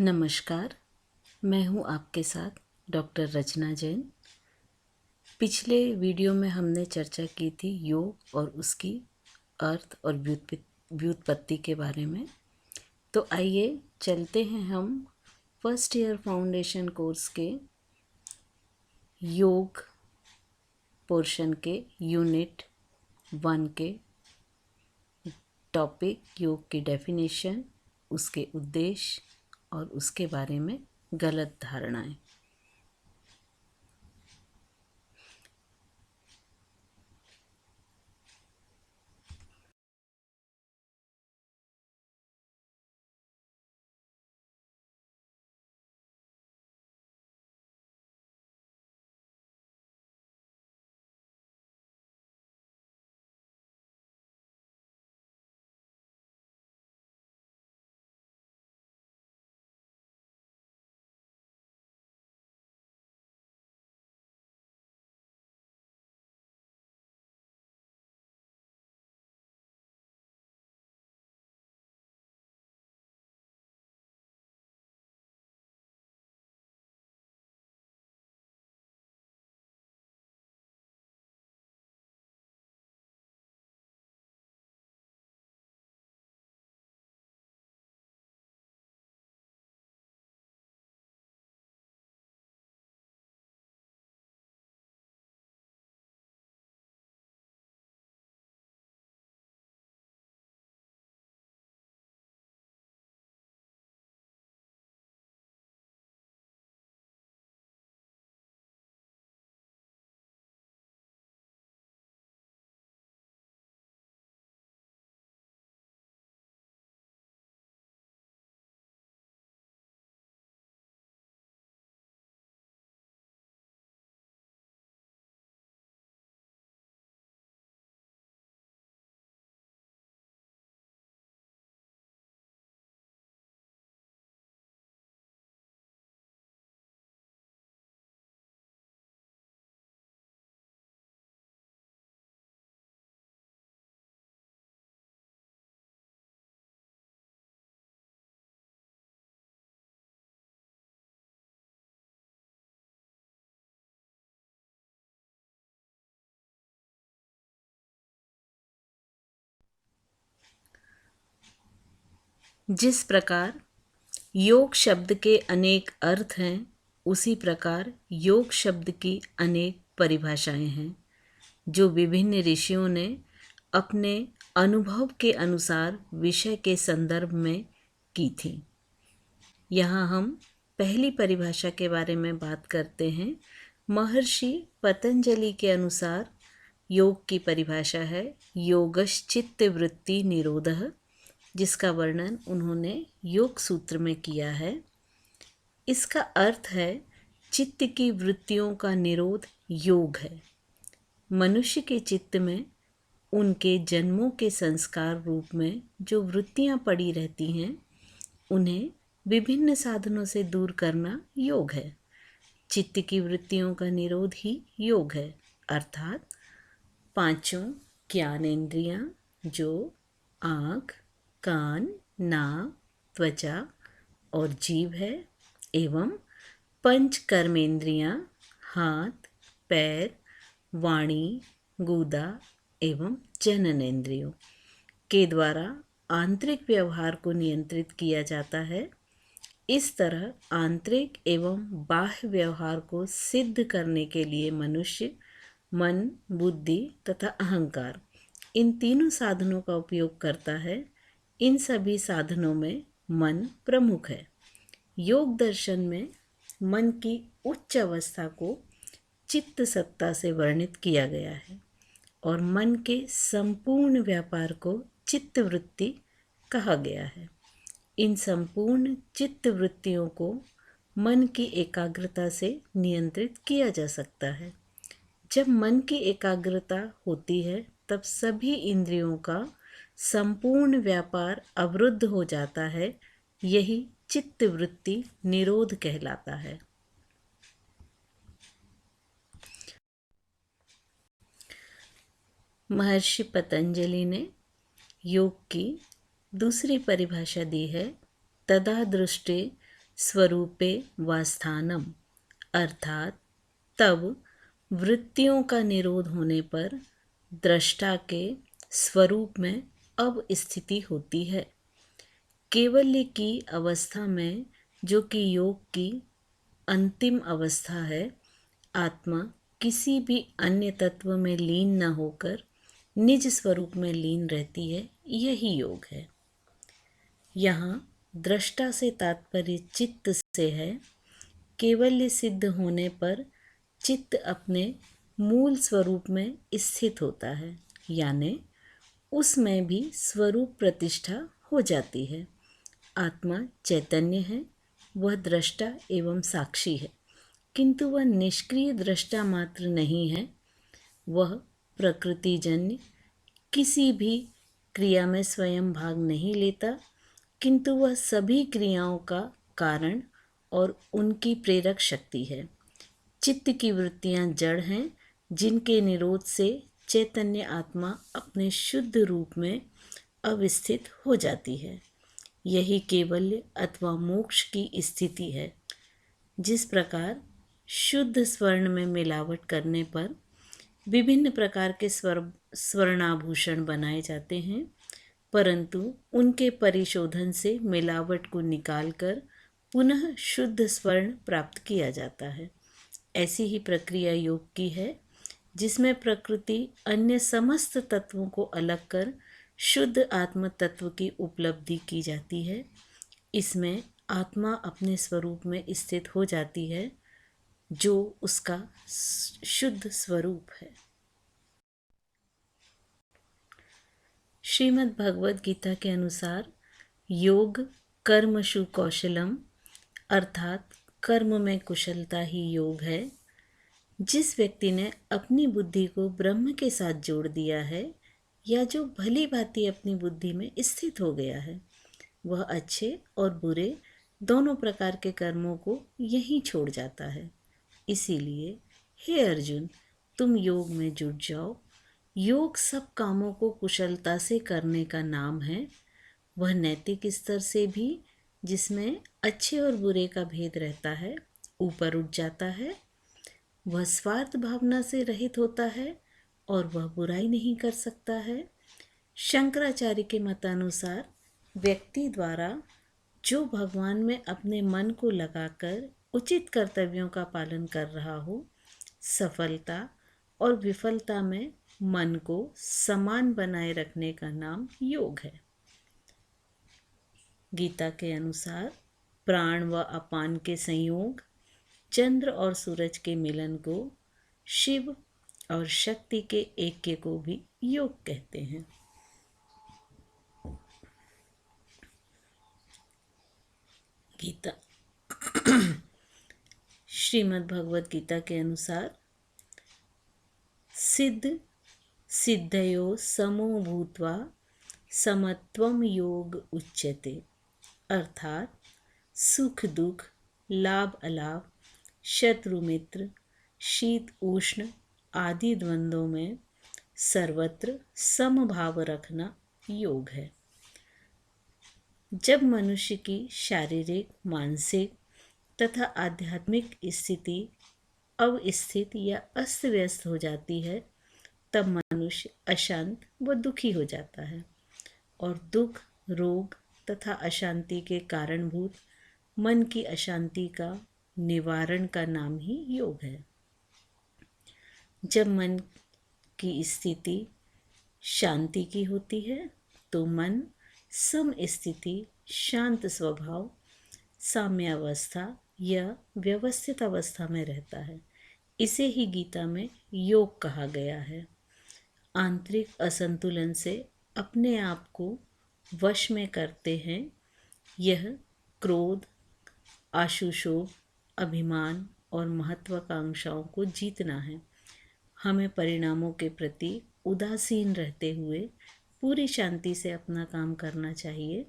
नमस्कार, मैं हूँ आपके साथ डॉक्टर रचना जैन। पिछले वीडियो में हमने चर्चा की थी योग और उसकी अर्थ और व्युत्पत्ति के बारे में। तो आइए चलते हैं हम फर्स्ट ईयर फाउंडेशन कोर्स के योग पोर्शन के यूनिट 1 के टॉपिक योग की डेफिनेशन, उसके उद्देश्य और उसके बारे में गलत धारणाएं। जिस प्रकार योग शब्द के अनेक अर्थ हैं, उसी प्रकार योग शब्द की अनेक परिभाषाएं हैं जो विभिन्न ऋषियों ने अपने अनुभव के अनुसार विषय के संदर्भ में की थी। यहाँ हम पहली परिभाषा के बारे में बात करते हैं। महर्षि पतंजलि के अनुसार योग की परिभाषा है योगश्चित्त वृत्ति निरोधः, जिसका वर्णन उन्होंने योग सूत्र में किया है। इसका अर्थ है चित्त की वृत्तियों का निरोध योग है। मनुष्य के चित्त में उनके जन्मों के संस्कार रूप में जो वृत्तियां पड़ी रहती हैं, उन्हें विभिन्न साधनों से दूर करना योग है। चित्त की वृत्तियों का निरोध ही योग है, अर्थात पांचों ज्ञानेंद्रियां जो आँख, कान, नाक, त्वचा और जीभ है, एवं पंच कर्मेंद्रियां हाथ, पैर, वाणी, गूदा एवं जननेंद्रियों के द्वारा आंतरिक व्यवहार को नियंत्रित किया जाता है। इस तरह आंतरिक एवं बाह्य व्यवहार को सिद्ध करने के लिए मनुष्य मन, बुद्धि तथा अहंकार, इन तीनों साधनों का उपयोग करता है। इन सभी साधनों में मन प्रमुख है। योग दर्शन में मन की उच्च अवस्था को चित्त सत्ता से वर्णित किया गया है और मन के संपूर्ण व्यापार को चित्त वृत्ति कहा गया है। इन संपूर्ण चित्त वृत्तियों को मन की एकाग्रता से नियंत्रित किया जा सकता है। जब मन की एकाग्रता होती है, तब सभी इंद्रियों का संपूर्ण व्यापार अवरुद्ध हो जाता है। यही चित्त वृत्ति निरोध कहलाता है। महर्षि पतंजलि ने योग की दूसरी परिभाषा दी है तदा दृष्टि स्वरूपे वा स्थानम, अर्थात तब वृत्तियों का निरोध होने पर दृष्टा के स्वरूप में अब स्थिति होती है। केवल्य की अवस्था में, जो कि योग की अंतिम अवस्था है, आत्मा किसी भी अन्य तत्व में लीन न होकर निज स्वरूप में लीन रहती है। यही योग है। यहाँ दृष्टा से तात्पर्य चित्त से है। केवल्य सिद्ध होने पर चित्त अपने मूल स्वरूप में स्थित होता है, यानी उसमें भी स्वरूप प्रतिष्ठा हो जाती है। आत्मा चैतन्य है, वह दृष्टा एवं साक्षी है, किंतु वह निष्क्रिय दृष्टा मात्र नहीं है। वह प्रकृतिजन्य किसी भी क्रिया में स्वयं भाग नहीं लेता, किंतु वह सभी क्रियाओं का कारण और उनकी प्रेरक शक्ति है। चित्त की वृत्तियां जड़ हैं, जिनके निरोध से चैतन्य आत्मा अपने शुद्ध रूप में अवस्थित हो जाती है। यही केवल्य अथवा मोक्ष की स्थिति है। जिस प्रकार शुद्ध स्वर्ण में मिलावट करने पर विभिन्न प्रकार के स्वर्णाभूषण बनाए जाते हैं, परंतु उनके परिशोधन से मिलावट को निकालकर पुनः शुद्ध स्वर्ण प्राप्त किया जाता है। ऐसी ही प्रक्रिया योग की है, जिसमें प्रकृति अन्य समस्त तत्वों को अलग कर शुद्ध आत्म तत्व की उपलब्धि की जाती है। इसमें आत्मा अपने स्वरूप में स्थित हो जाती है, जो उसका शुद्ध स्वरूप है। श्रीमद् भगवद गीता के अनुसार योग कर्मशु कौशलम, अर्थात कर्म में कुशलता ही योग है। जिस व्यक्ति ने अपनी बुद्धि को ब्रह्म के साथ जोड़ दिया है, या जो भली भांति अपनी बुद्धि में स्थित हो गया है, वह अच्छे और बुरे दोनों प्रकार के कर्मों को यहीं छोड़ जाता है। इसीलिए हे अर्जुन, तुम योग में जुट जाओ। योग सब कामों को कुशलता से करने का नाम है। वह नैतिक स्तर से भी, जिसमें अच्छे और बुरे का भेद रहता है, ऊपर उठ जाता है। वह स्वार्थ भावना से रहित होता है और वह बुराई नहीं कर सकता है। शंकराचार्य के मतानुसार व्यक्ति द्वारा जो भगवान में अपने मन को लगाकर उचित कर्तव्यों का पालन कर रहा हो, सफलता और विफलता में मन को समान बनाए रखने का नाम योग है। गीता के अनुसार प्राण व अपान के संयोग, चंद्र और सूरज के मिलन को, शिव और शक्ति के ऐक्य को भी योग कहते हैं। गीता श्रीमद् भगवद गीता के अनुसार सिद्ध सिद्धयो समो भूत्वा समत्वम योग उच्यते, अर्थात सुख दुख, लाभ अलाभ, शत्रु मित्र, शीत उष्ण आदि द्वंद्वों में सर्वत्र समभाव रखना योग है। जब मनुष्य की शारीरिक, मानसिक तथा आध्यात्मिक स्थिति अवस्थित या अस्त व्यस्त हो जाती है, तब मनुष्य अशांत व दुखी हो जाता है, और दुख, रोग तथा अशांति के कारणभूत मन की अशांति का निवारण का नाम ही योग है। जब मन की स्थिति शांति की होती है, तो मन सम स्थिति, शांत स्वभाव, साम्यावस्था या व्यवस्थित अवस्था में रहता है। इसे ही गीता में योग कहा गया है। आंतरिक असंतुलन से अपने आप को वश में करते हैं। यह क्रोध, आशुशोभ, अभिमान और महत्वाकांक्षाओं को जीतना है। हमें परिणामों के प्रति उदासीन रहते हुए पूरी शांति से अपना काम करना चाहिए।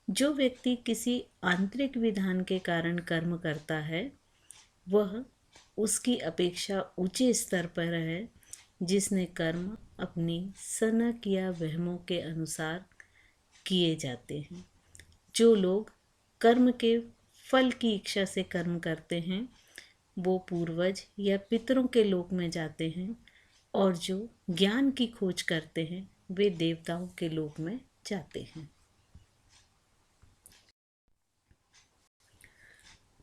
जो व्यक्ति किसी आंतरिक विधान के कारण कर्म करता है, वह उसकी अपेक्षा ऊंचे स्तर पर है, जिसने कर्म अपनी सनक या वहमों के अनुसार किए जाते हैं। जो लोग कर्म के फल की इच्छा से कर्म करते हैं वो पूर्वज या पितरों के लोक में जाते हैं, और जो ज्ञान की खोज करते हैं वे देवताओं के लोक में जाते हैं।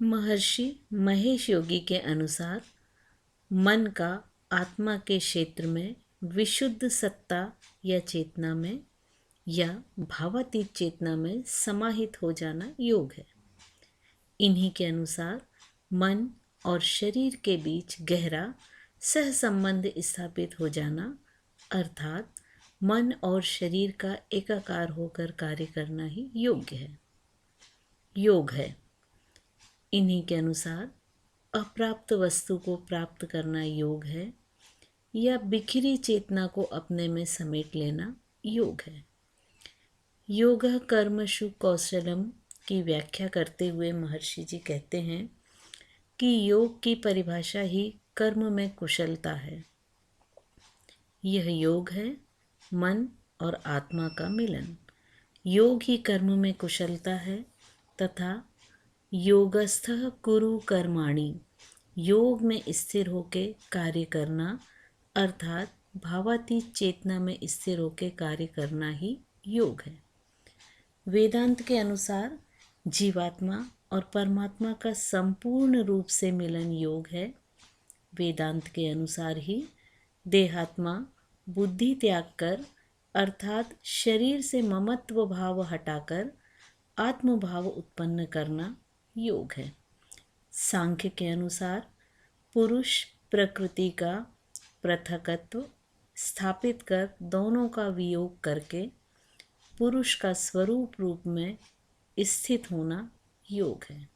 महर्षि महेश योगी के अनुसार मन का आत्मा के क्षेत्र में विशुद्ध सत्ता या चेतना में या भावातीत चेतना में समाहित हो जाना योग है। इन्हीं के अनुसार मन और शरीर के बीच गहरा सह संबंध स्थापित हो जाना, अर्थात मन और शरीर का एकाकार होकर कार्य करना ही योग है। इन्हीं के अनुसार अप्राप्त वस्तु को प्राप्त करना योग है, या बिखरी चेतना को अपने में समेट लेना योग है। योगः कर्मसु कौशलम की व्याख्या करते हुए महर्षि जी कहते हैं कि योग की परिभाषा ही कर्म में कुशलता है। यह योग है मन और आत्मा का मिलन। योग ही कर्म में कुशलता है तथा योगस्थः कुरु कर्माणि, योग में स्थिर होकर कार्य करना अर्थात भावातीत चेतना में स्थिर होकर कार्य करना ही योग है। वेदांत के अनुसार जीवात्मा और परमात्मा का संपूर्ण रूप से मिलन योग है। वेदांत के अनुसार ही देहात्मा बुद्धि त्याग कर अर्थात शरीर से ममत्व भाव हटाकर आत्मभाव उत्पन्न करना योग है। सांख्य के अनुसार पुरुष प्रकृति का पृथकत्व स्थापित कर दोनों का वियोग करके पुरुष का स्वरूप रूप में स्थित होना योग है।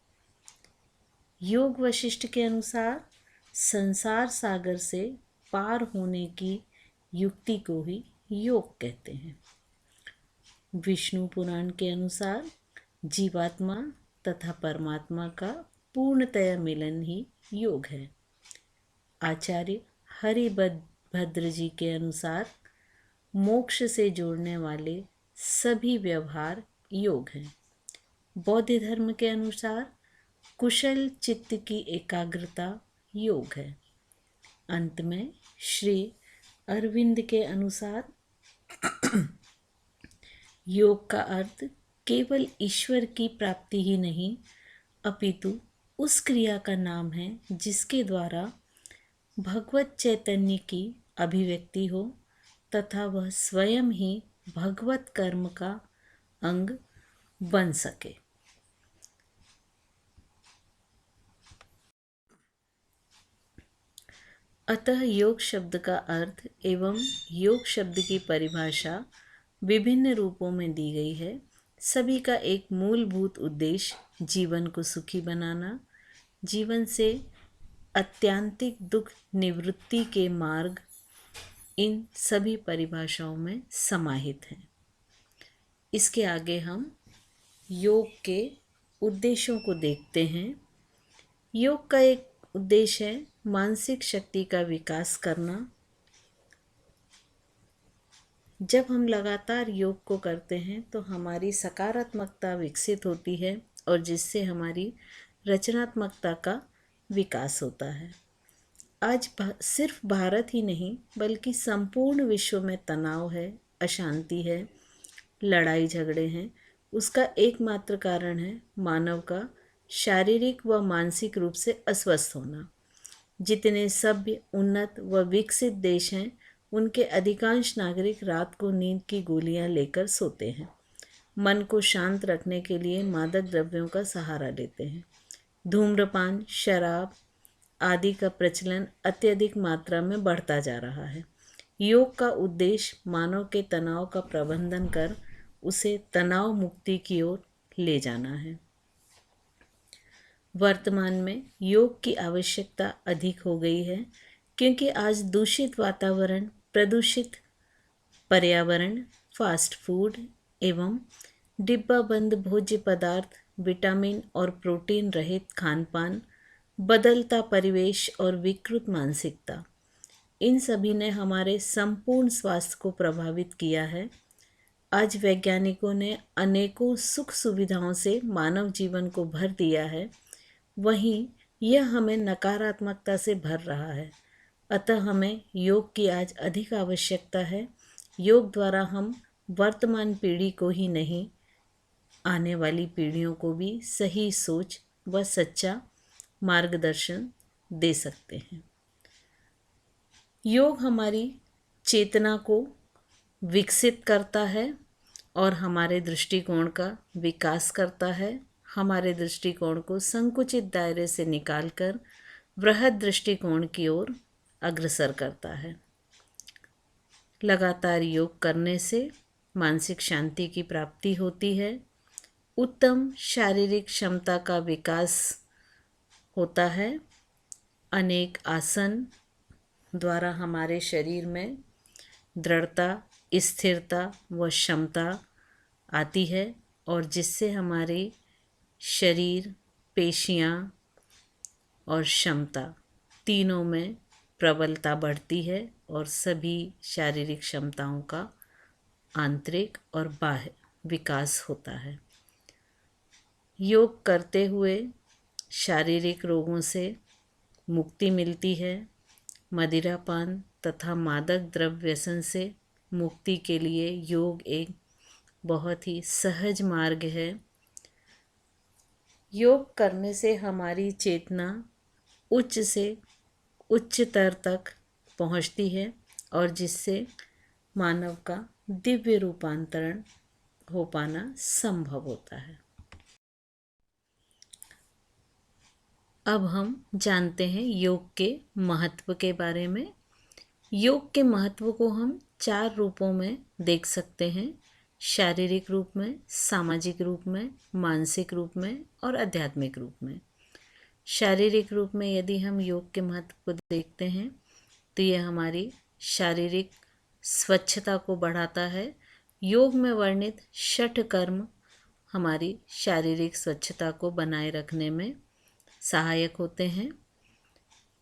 योग वशिष्ठ के अनुसार संसार सागर से पार होने की युक्ति को ही योग कहते हैं। विष्णु पुराण के अनुसार जीवात्मा तथा परमात्मा का पूर्णतया मिलन ही योग है। आचार्य हरिभद्र जी के अनुसार मोक्ष से जोड़ने वाले सभी व्यवहार योग हैं। बौद्ध धर्म के अनुसार कुशल चित्त की एकाग्रता योग है। अंत में श्री अरविंद के अनुसार योग का अर्थ केवल ईश्वर की प्राप्ति ही नहीं अपितु उस क्रिया का नाम है जिसके द्वारा भगवत चैतन्य की अभिव्यक्ति हो तथा वह स्वयं ही भगवत कर्म का अंग बन सके। अतः योग शब्द का अर्थ एवं योग शब्द की परिभाषा विभिन्न रूपों में दी गई है। सभी का एक मूलभूत उद्देश्य जीवन को सुखी बनाना, जीवन से अत्यंतिक दुख निवृत्ति के मार्ग इन सभी परिभाषाओं में समाहित हैं। इसके आगे हम योग के उद्देश्यों को देखते हैं। योग का एक उद्देश्य है मानसिक शक्ति का विकास करना। जब हम लगातार योग को करते हैं तो हमारी सकारात्मकता विकसित होती है और जिससे हमारी रचनात्मकता का विकास होता है। आज सिर्फ भारत ही नहीं बल्कि संपूर्ण विश्व में तनाव है, अशांति है, लड़ाई झगड़े हैं। उसका एकमात्र कारण है मानव का शारीरिक व मानसिक रूप से अस्वस्थ होना। जितने सभ्य, उन्नत व विकसित देश हैं उनके अधिकांश नागरिक रात को नींद की गोलियां लेकर सोते हैं। मन को शांत रखने के लिए मादक द्रव्यों का सहारा लेते हैं। धूम्रपान, शराब आदि का प्रचलन अत्यधिक मात्रा में बढ़ता जा रहा है। योग का उद्देश्य मानव के तनाव का प्रबंधन कर उसे तनाव मुक्ति की ओर ले जाना है। वर्तमान में योग की आवश्यकता अधिक हो गई है क्योंकि आज दूषित वातावरण, प्रदूषित पर्यावरण, फास्ट फूड एवं डिब्बाबंद भोज्य पदार्थ, विटामिन और प्रोटीन रहित खानपान, बदलता परिवेश और विकृत मानसिकता, इन सभी ने हमारे संपूर्ण स्वास्थ्य को प्रभावित किया है। आज वैज्ञानिकों ने अनेकों सुख सुविधाओं से मानव जीवन को भर दिया है, वहीं यह हमें नकारात्मकता से भर रहा है। अतः हमें योग की आज अधिक आवश्यकता है। योग द्वारा हम वर्तमान पीढ़ी को ही नहीं, आने वाली पीढ़ियों को भी सही सोच व सच्चा मार्गदर्शन दे सकते हैं। योग हमारी चेतना को विकसित करता है और हमारे दृष्टिकोण का विकास करता है। हमारे दृष्टिकोण को संकुचित दायरे से निकालकर वृहद दृष्टिकोण की ओर अग्रसर करता है। लगातार योग करने से मानसिक शांति की प्राप्ति होती है, उत्तम शारीरिक क्षमता का विकास होता है। अनेक आसन द्वारा हमारे शरीर में दृढ़ता, स्थिरता व क्षमता आती है और जिससे हमारे शरीर, पेशियाँ और क्षमता तीनों में प्रबलता बढ़ती है और सभी शारीरिक क्षमताओं का आंतरिक और बाह्य विकास होता है। योग करते हुए शारीरिक रोगों से मुक्ति मिलती है। मदिरापान तथा मादक द्रव्य व्यसन से मुक्ति के लिए योग एक बहुत ही सहज मार्ग है। योग करने से हमारी चेतना उच्च से उच्चतर तक पहुंचती है और जिससे मानव का दिव्य रूपांतरण हो पाना संभव होता है। अब हम जानते हैं योग के महत्व के बारे में। योग के महत्व को हम 4 रूपों में देख सकते हैं: शारीरिक रूप में, सामाजिक रूप में, मानसिक रूप में और आध्यात्मिक रूप में। शारीरिक रूप में यदि हम योग के महत्व को देखते हैं तो यह हमारी शारीरिक स्वच्छता को बढ़ाता है। योग में वर्णित 6 कर्म हमारी शारीरिक स्वच्छता को बनाए रखने में सहायक होते हैं।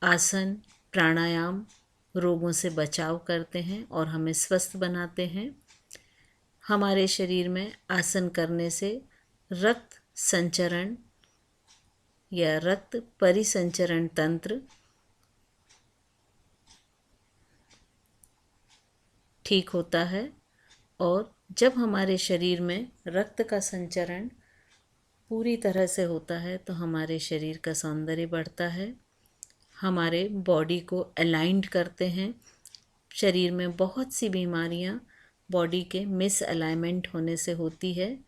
आसन, प्राणायाम रोगों से बचाव करते हैं और हमें स्वस्थ बनाते हैं। हमारे शरीर में आसन करने से रक्त संचरण या रक्त परिसंचरण तंत्र ठीक होता है और जब हमारे शरीर में रक्त का संचरण पूरी तरह से होता है तो हमारे शरीर का सौंदर्य बढ़ता है, हमारे बॉडी को अलाइंड करते हैं। शरीर में बहुत सी बीमारियां बॉडी के मिस अलाइनमेंट होने से होती है,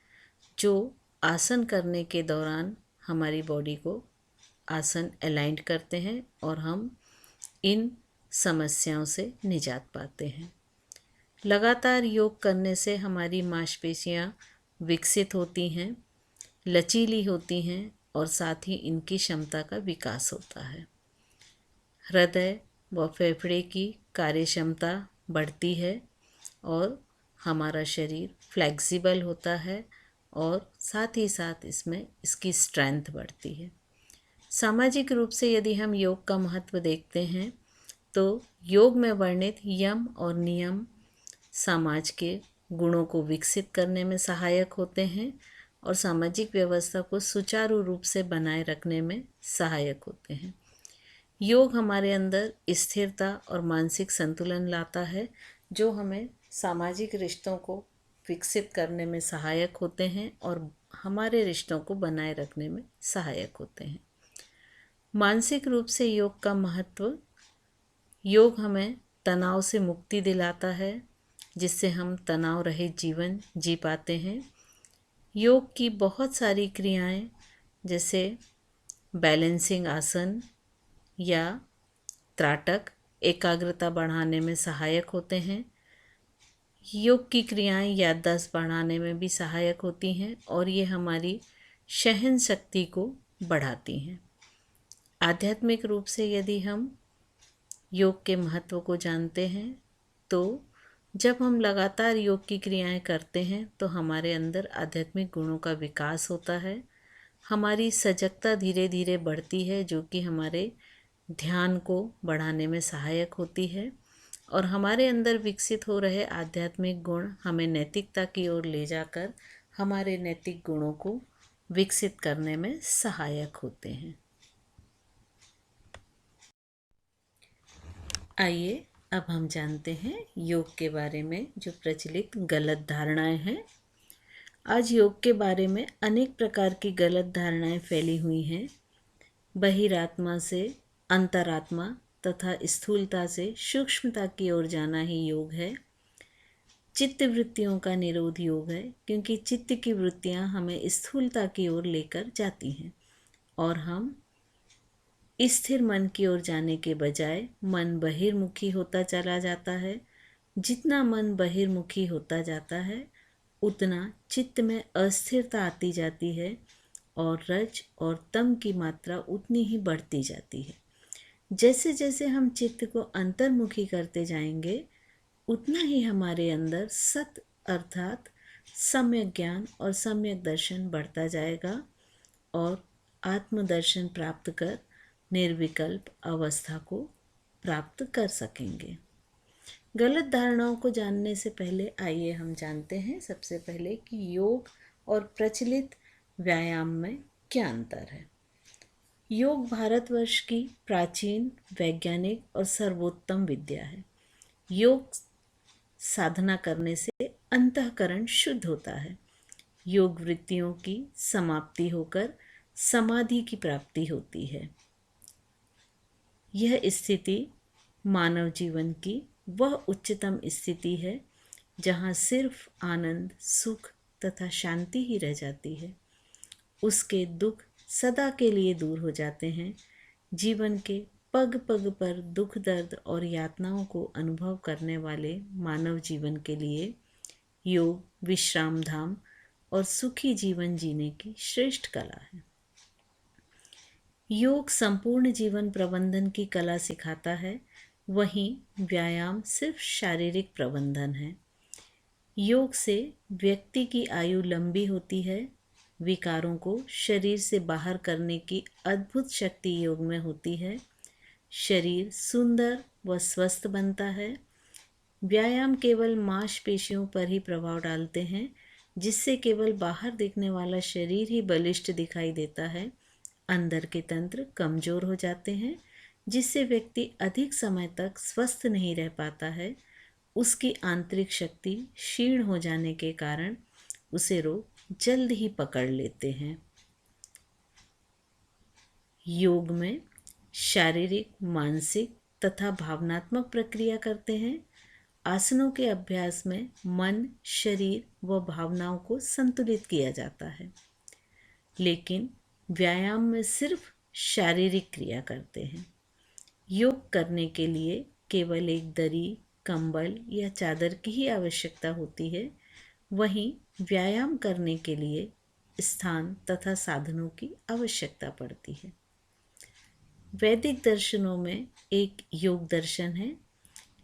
जो आसन करने के दौरान हमारी बॉडी को आसन अलाइंड करते हैं और हम इन समस्याओं से निजात पाते हैं। लगातार योग करने से हमारी मांसपेशियां विकसित होती हैं, लचीली होती हैं और साथ ही इनकी क्षमता का विकास होता है। हृदय व फेफड़े की कार्यक्षमता बढ़ती है और हमारा शरीर फ्लेक्सिबल होता है और साथ ही साथ इसमें इसकी स्ट्रेंथ बढ़ती है। सामाजिक रूप से यदि हम योग का महत्व देखते हैं तो योग में वर्णित यम और नियम समाज के गुणों को विकसित करने में सहायक होते हैं और सामाजिक व्यवस्था को सुचारू रूप से बनाए रखने में सहायक होते हैं। योग हमारे अंदर स्थिरता और मानसिक संतुलन लाता है, जो हमें सामाजिक रिश्तों को विकसित करने में सहायक होते हैं और हमारे रिश्तों को बनाए रखने में सहायक होते हैं। मानसिक रूप से योग का महत्व: योग हमें तनाव से मुक्ति दिलाता है, जिससे हम तनाव रहित जीवन जी पाते हैं। योग की बहुत सारी क्रियाएं जैसे बैलेंसिंग आसन या त्राटक एकाग्रता बढ़ाने में सहायक होते हैं। योग की क्रियाएं याददाश्त बढ़ाने में भी सहायक होती हैं और ये हमारी सहन शक्ति को बढ़ाती हैं। आध्यात्मिक रूप से यदि हम योग के महत्व को जानते हैं तो जब हम लगातार योग की क्रियाएं करते हैं तो हमारे अंदर आध्यात्मिक गुणों का विकास होता है, हमारी सजगता धीरे धीरे बढ़ती है, जो कि हमारे ध्यान को बढ़ाने में सहायक होती है और हमारे अंदर विकसित हो रहे आध्यात्मिक गुण हमें नैतिकता की ओर ले जाकर हमारे नैतिक गुणों को विकसित करने में सहायक होते हैं। आइए अब हम जानते हैं योग के बारे में जो प्रचलित गलत धारणाएं हैं। आज योग के बारे में अनेक प्रकार की गलत धारणाएं फैली हुई हैं। बहिरात्मा से अंतरात्मा तथा स्थूलता से सूक्ष्मता की ओर जाना ही योग है। चित्त वृत्तियों का निरोध योग है, क्योंकि चित्त की वृत्तियां हमें स्थूलता की ओर लेकर जाती हैं और हम स्थिर मन की ओर जाने के बजाय मन बहिर्मुखी होता चला जाता है। जितना मन बहिर्मुखी होता जाता है उतना चित्त में अस्थिरता आती जाती है और रज और तम की मात्रा उतनी ही बढ़ती जाती है। जैसे जैसे हम चित्त को अंतर्मुखी करते जाएंगे उतना ही हमारे अंदर सत अर्थात सम्यक ज्ञान और सम्यक दर्शन बढ़ता जाएगा और आत्मदर्शन प्राप्त कर निर्विकल्प अवस्था को प्राप्त कर सकेंगे। गलत धारणाओं को जानने से पहले आइए हम जानते हैं सबसे पहले कि योग और प्रचलित व्यायाम में क्या अंतर है। योग भारतवर्ष की प्राचीन वैज्ञानिक और सर्वोत्तम विद्या है। योग साधना करने से अंतःकरण शुद्ध होता है। योग वृत्तियों की समाप्ति होकर समाधि की प्राप्ति होती है। यह स्थिति मानव जीवन की वह उच्चतम स्थिति है जहाँ सिर्फ आनंद, सुख तथा शांति ही रह जाती है। उसके दुख सदा के लिए दूर हो जाते हैं। जीवन के पग पग पर दुख, दर्द और यातनाओं को अनुभव करने वाले मानव जीवन के लिए योग विश्राम धाम और सुखी जीवन जीने की श्रेष्ठ कला है। योग संपूर्ण जीवन प्रबंधन की कला सिखाता है, वहीं व्यायाम सिर्फ शारीरिक प्रबंधन है। योग से व्यक्ति की आयु लंबी होती है। विकारों को शरीर से बाहर करने की अद्भुत शक्ति योग में होती है। शरीर सुंदर व स्वस्थ बनता है। व्यायाम केवल मांसपेशियों पर ही प्रभाव डालते हैं, जिससे केवल बाहर दिखने वाला शरीर ही बलिष्ठ दिखाई देता है। अंदर के तंत्र कमजोर हो जाते हैं, जिससे व्यक्ति अधिक समय तक स्वस्थ नहीं रह पाता है। उसकी आंतरिक शक्ति क्षीण हो जाने के कारण उसे रोग जल्द ही पकड़ लेते हैं। योग में शारीरिक, मानसिक तथा भावनात्मक प्रक्रिया करते हैं। आसनों के अभ्यास में मन, शरीर व भावनाओं को संतुलित किया जाता है, लेकिन व्यायाम में सिर्फ शारीरिक क्रिया करते हैं। योग करने के लिए केवल एक दरी, कंबल या चादर की ही आवश्यकता होती है। वहीं व्यायाम करने के लिए स्थान तथा साधनों की आवश्यकता पड़ती है। वैदिक दर्शनों में एक योग दर्शन है,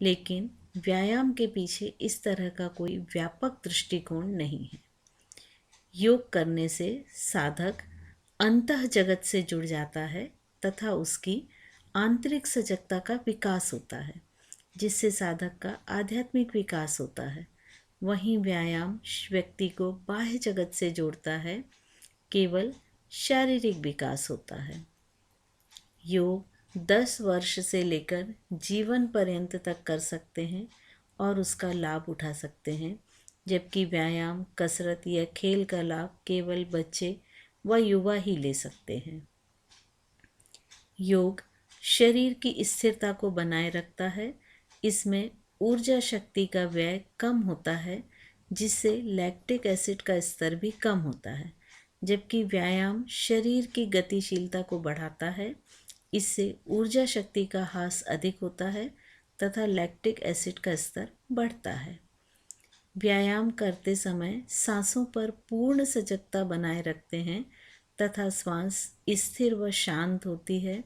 लेकिन व्यायाम के पीछे इस तरह का कोई व्यापक दृष्टिकोण नहीं है। योग करने से साधक अंतः जगत से जुड़ जाता है तथा उसकी आंतरिक सजगता का विकास होता है, जिससे साधक का आध्यात्मिक विकास होता है। वहीं व्यायाम व्यक्ति को बाह्य जगत से जोड़ता है, केवल शारीरिक विकास होता है। योग 10 वर्ष से लेकर जीवन पर्यंत तक कर सकते हैं और उसका लाभ उठा सकते हैं, जबकि व्यायाम, कसरत या खेल का लाभ केवल बच्चे व युवा ही ले सकते हैं। योग शरीर की स्थिरता को बनाए रखता है। इसमें ऊर्जा शक्ति का व्यय कम होता है, जिससे लैक्टिक एसिड का स्तर भी कम होता है, जबकि व्यायाम शरीर की गतिशीलता को बढ़ाता है। इससे ऊर्जा शक्ति का ह्रास अधिक होता है तथा लैक्टिक एसिड का स्तर बढ़ता है। व्यायाम करते समय सांसों पर पूर्ण सजगता बनाए रखते हैं तथा श्वास स्थिर व शांत होती है।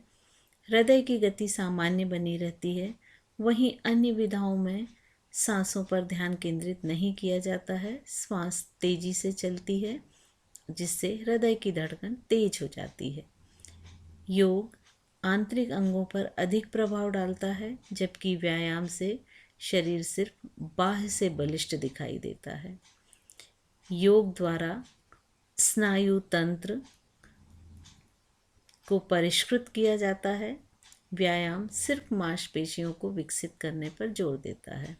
हृदय की गति सामान्य बनी रहती है। वहीं अन्य विधाओं में सांसों पर ध्यान केंद्रित नहीं किया जाता है। श्वास तेजी से चलती है, जिससे हृदय की धड़कन तेज हो जाती है। योग आंतरिक अंगों पर अधिक प्रभाव डालता है, जबकि व्यायाम से शरीर सिर्फ बाह्य से बलिष्ठ दिखाई देता है। योग द्वारा स्नायु तंत्र को परिष्कृत किया जाता है। व्यायाम सिर्फ मांसपेशियों को विकसित करने पर जोर देता है।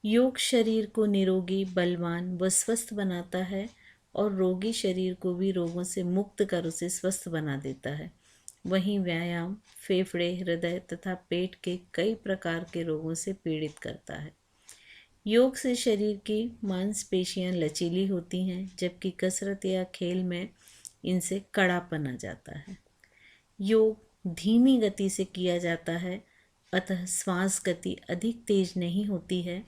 योग शरीर को निरोगी, बलवान व स्वस्थ बनाता है और रोगी शरीर को भी रोगों से मुक्त कर उसे स्वस्थ बना देता है। वहीं व्यायाम फेफड़े, हृदय तथा पेट के कई प्रकार के रोगों से पीड़ित करता है। योग से शरीर की मांसपेशियां लचीली होती हैं, जबकि कसरत या खेल में इनसे कड़ापन आ जाता है। योग धीमी गति से किया जाता है, अतः श्वास गति अधिक तेज नहीं होती है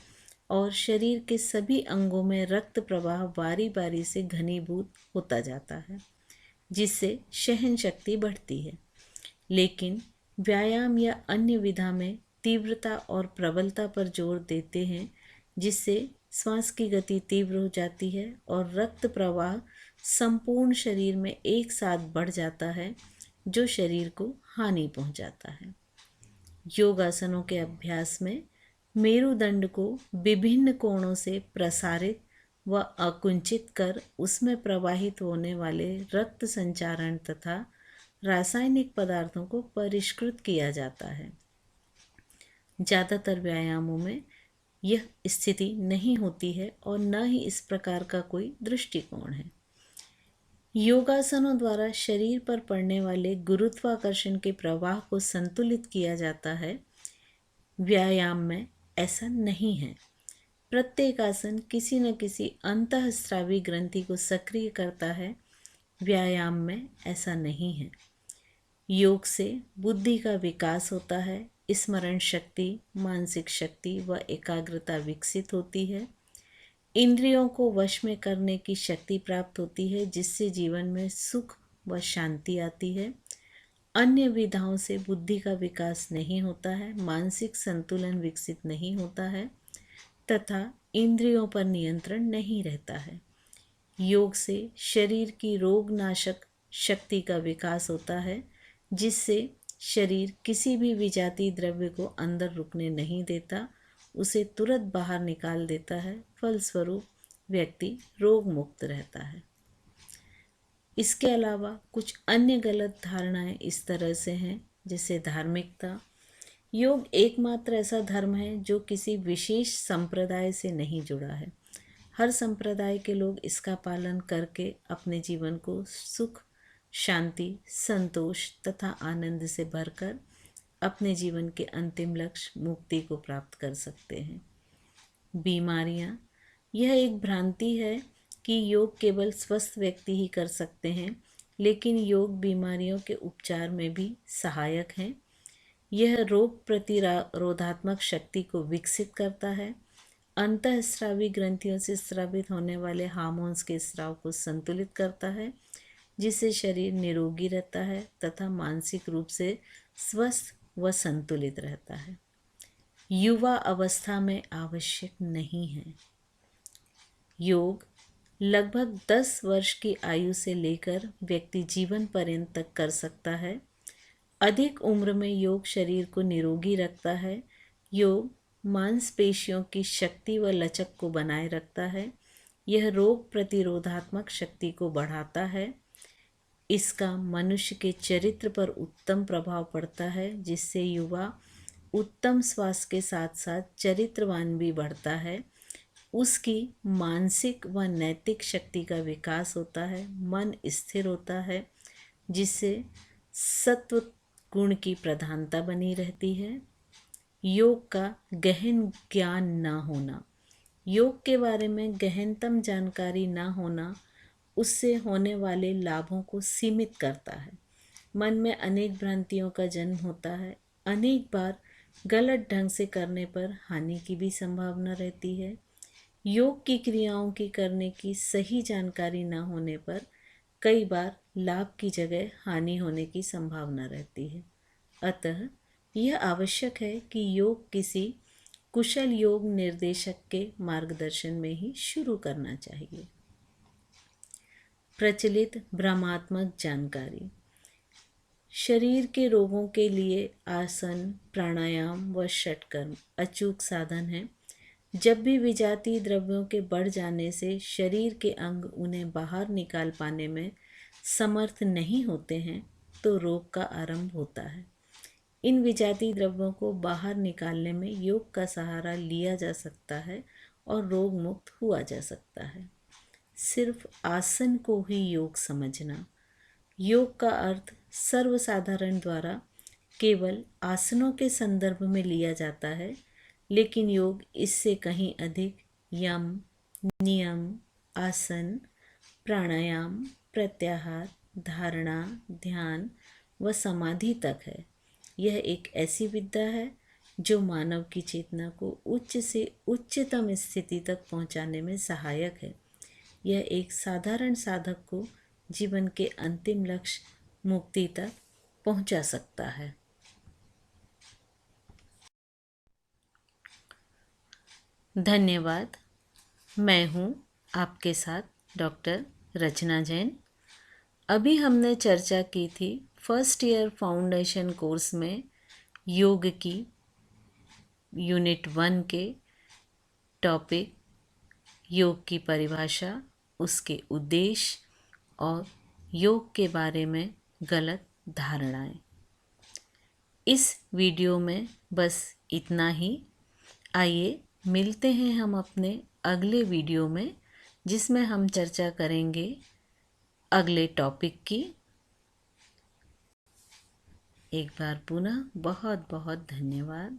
और शरीर के सभी अंगों में रक्त प्रवाह बारी बारी से घनीभूत होता जाता है, जिससे सहन शक्ति बढ़ती है। लेकिन व्यायाम या अन्य विधा में तीव्रता और प्रबलता पर जोर देते हैं, जिससे श्वास की गति तीव्र हो जाती है और रक्त प्रवाह संपूर्ण शरीर में एक साथ बढ़ जाता है, जो शरीर को हानि पहुंचाता है। योगासनों के अभ्यास में मेरुदंड को विभिन्न कोणों से प्रसारित व आकुंचित कर उसमें प्रवाहित होने वाले रक्त संचारण तथा रासायनिक पदार्थों को परिष्कृत किया जाता है। ज़्यादातर व्यायामों में यह स्थिति नहीं होती है और न ही इस प्रकार का कोई दृष्टिकोण है। योगासनों द्वारा शरीर पर पड़ने वाले गुरुत्वाकर्षण के प्रवाह को संतुलित किया जाता है। व्यायाम में ऐसा नहीं है। प्रत्येक आसन किसी न किसी अंतःस्रावी ग्रंथि को सक्रिय करता है। व्यायाम में ऐसा नहीं है। योग से बुद्धि का विकास होता है, स्मरण शक्ति, मानसिक शक्ति व एकाग्रता विकसित होती है। इंद्रियों को वश में करने की शक्ति प्राप्त होती है, जिससे जीवन में सुख व शांति आती है। अन्य विधाओं से बुद्धि का विकास नहीं होता है, मानसिक संतुलन विकसित नहीं होता है तथा इंद्रियों पर नियंत्रण नहीं रहता है। योग से शरीर की रोगनाशक शक्ति का विकास होता है, जिससे शरीर किसी भी विजातीय द्रव्य को अंदर रुकने नहीं देता, उसे तुरंत बाहर निकाल देता है। फलस्वरूप व्यक्ति रोग मुक्त रहता है। इसके अलावा कुछ अन्य गलत धारणाएं इस तरह से हैं, जैसे धार्मिकता। योग एकमात्र ऐसा धर्म है जो किसी विशेष संप्रदाय से नहीं जुड़ा है। हर संप्रदाय के लोग इसका पालन करके अपने जीवन को सुख, शांति, संतोष तथा आनंद से भरकर अपने जीवन के अंतिम लक्ष्य मुक्ति को प्राप्त कर सकते हैं। बीमारियां, यह एक भ्रांति है कि योग केवल स्वस्थ व्यक्ति ही कर सकते हैं, लेकिन योग बीमारियों के उपचार में भी सहायक है। यह रोग प्रतिरोधात्मक शक्ति को विकसित करता है, अंतःस्रावी ग्रंथियों से स्रावित होने वाले हार्मोन्स के स्राव को संतुलित करता है, जिससे शरीर निरोगी रहता है तथा मानसिक रूप से स्वस्थ व संतुलित रहता है। युवा अवस्था में आवश्यक नहीं है। योग लगभग 10 वर्ष की आयु से लेकर व्यक्ति जीवन पर्यंत तक कर सकता है। अधिक उम्र में योग शरीर को निरोगी रखता है। योग मांसपेशियों की शक्ति व लचक को बनाए रखता है। यह रोग प्रतिरोधात्मक शक्ति को बढ़ाता है। इसका मनुष्य के चरित्र पर उत्तम प्रभाव पड़ता है, जिससे युवा उत्तम स्वास्थ्य के साथ साथ चरित्रवान भी बढ़ता है। उसकी मानसिक व नैतिक शक्ति का विकास होता है, मन स्थिर होता है, जिससे सत्व गुण की प्रधानता बनी रहती है। योग का गहन ज्ञान न होना, योग के बारे में गहनतम जानकारी न होना उससे होने वाले लाभों को सीमित करता है। मन में अनेक भ्रांतियों का जन्म होता है। अनेक बार गलत ढंग से करने पर हानि की भी संभावना रहती है। योग की क्रियाओं की करने की सही जानकारी न होने पर कई बार लाभ की जगह हानि होने की संभावना रहती है। अतः यह आवश्यक है कि योग किसी कुशल योग निर्देशक के मार्गदर्शन में ही शुरू करना चाहिए। प्रचलित भ्रमात्मक जानकारी। शरीर के रोगों के लिए आसन, प्राणायाम व षटकर्म अचूक साधन हैं। जब भी विजातीय द्रव्यों के बढ़ जाने से शरीर के अंग उन्हें बाहर निकाल पाने में समर्थ नहीं होते हैं तो रोग का आरंभ होता है। इन विजातीय द्रव्यों को बाहर निकालने में योग का सहारा लिया जा सकता है और रोग मुक्त हुआ जा सकता है। सिर्फ आसन को ही योग समझना। योग का अर्थ सर्वसाधारण द्वारा केवल आसनों के संदर्भ में लिया जाता है, लेकिन योग इससे कहीं अधिक यम, नियम, आसन, प्राणायाम, प्रत्याहार, धारणा, ध्यान व समाधि तक है। यह एक ऐसी विद्या है जो मानव की चेतना को उच्च से उच्चतम स्थिति तक पहुंचाने में सहायक है। यह एक साधारण साधक को जीवन के अंतिम लक्ष्य मुक्ति तक पहुंचा सकता है। धन्यवाद। मैं हूं आपके साथ डॉक्टर रचना जैन। अभी हमने चर्चा की थी फर्स्ट ईयर फाउंडेशन कोर्स में योग की यूनिट 1 के टॉपिक योग की परिभाषा, उसके उद्देश्य और योग के बारे में गलत धारणाएं। इस वीडियो में बस इतना ही। आइए मिलते हैं हम अपने अगले वीडियो में, जिसमें हम चर्चा करेंगे अगले टॉपिक की। एक बार पुनः बहुत बहुत धन्यवाद।